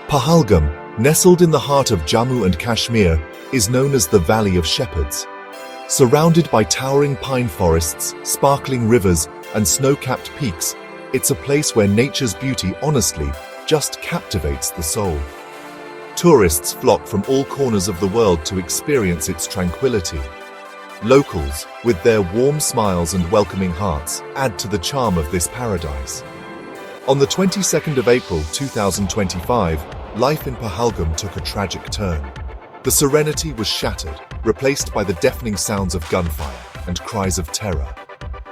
Pahalgam, nestled in the heart of Jammu and Kashmir, is known as the Valley of Shepherds. Surrounded by towering pine forests, sparkling rivers, and snow-capped peaks, it's a place where nature's beauty honestly just captivates the soul. Tourists flock from all corners of the world to experience its tranquility. Locals, with their warm smiles and welcoming hearts, add to the charm of this paradise. On the 22nd of April 2025, life in Pahalgam took a tragic turn. The serenity was shattered, replaced by the deafening sounds of gunfire and cries of terror.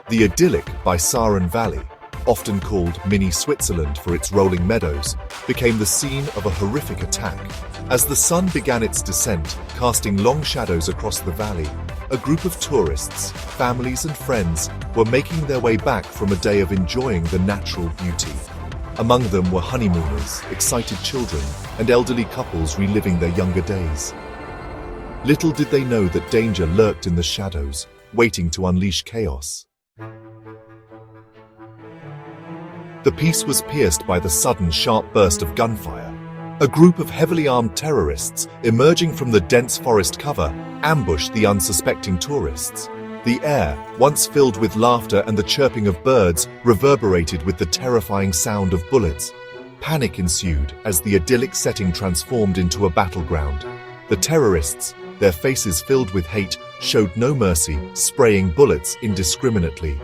The idyllic Bisaran Valley, often called Mini Switzerland for its rolling meadows, became the scene of a horrific attack. As the sun began its descent, casting long shadows across the valley, a group of tourists, families and friends were making their way back from a day of enjoying the natural beauty. Among them were honeymooners, excited children, and elderly couples reliving their younger days. Little did they know that danger lurked in the shadows, waiting to unleash chaos. The peace was pierced by the sudden, sharp burst of gunfire. A group of heavily armed terrorists, emerging from the dense forest cover, ambushed the unsuspecting tourists. The air, once filled with laughter and the chirping of birds, reverberated with the terrifying sound of bullets. Panic ensued as the idyllic setting transformed into a battleground. The terrorists, their faces filled with hate, showed no mercy, spraying bullets indiscriminately.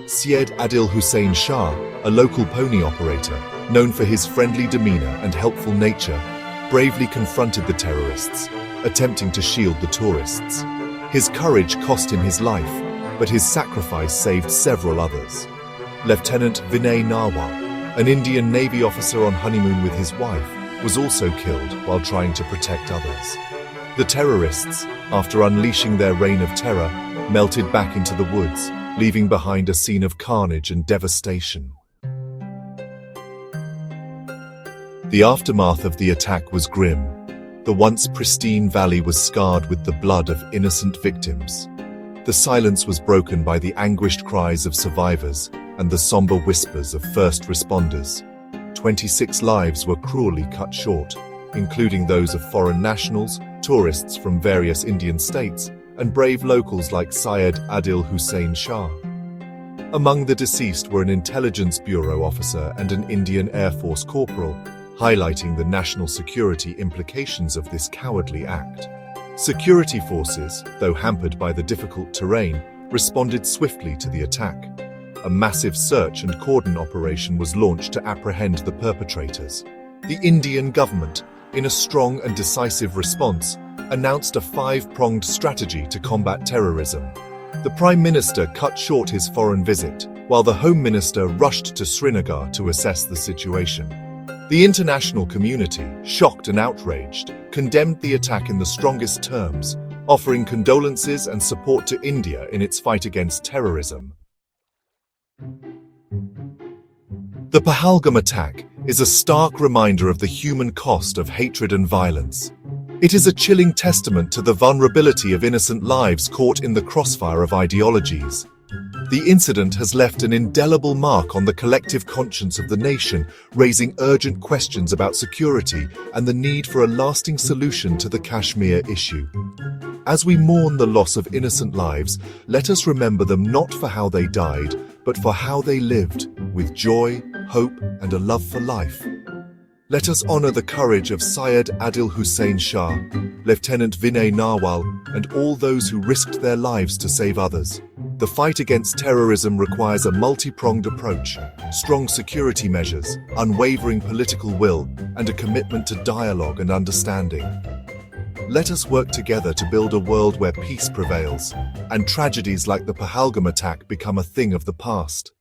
Syed Adil Hussain Shah, a local pony operator, known for his friendly demeanor and helpful nature, bravely confronted the terrorists, attempting to shield the tourists. His courage cost him his life, but his sacrifice saved several others. Lieutenant Vinay Narwal, an Indian Navy officer on honeymoon with his wife, was also killed while trying to protect others. The terrorists, after unleashing their reign of terror, melted back into the woods, leaving behind a scene of carnage and devastation. The aftermath of the attack was grim. The once pristine valley was scarred with the blood of innocent victims. The silence was broken by the anguished cries of survivors and the somber whispers of first responders. 26 lives were cruelly cut short, including those of foreign nationals, tourists from various Indian states, and brave locals like Syed Adil Hussain Shah. Among the deceased were an Intelligence Bureau officer and an Indian Air Force corporal, highlighting the national security implications of this cowardly act. Security forces, though hampered by the difficult terrain, responded swiftly to the attack. A massive search and cordon operation was launched to apprehend the perpetrators. The Indian government, in a strong and decisive response, announced a five-pronged strategy to combat terrorism. The Prime Minister cut short his foreign visit, while the Home Minister rushed to Srinagar to assess the situation. The international community, shocked and outraged, condemned the attack in the strongest terms, offering condolences and support to India in its fight against terrorism. The Pahalgam attack is a stark reminder of the human cost of hatred and violence. It is a chilling testament to the vulnerability of innocent lives caught in the crossfire of ideologies. The incident has left an indelible mark on the collective conscience of the nation, raising urgent questions about security and the need for a lasting solution to the Kashmir issue. As we mourn the loss of innocent lives, let us remember them not for how they died, but for how they lived, with joy, hope, and a love for life. Let us honor the courage of Syed Adil Hussain Shah, Lieutenant Vinay Narwal, and all those who risked their lives to save others. The fight against terrorism requires a multi-pronged approach, strong security measures, unwavering political will, and a commitment to dialogue and understanding. Let us work together to build a world where peace prevails, and tragedies like the Pahalgam attack become a thing of the past.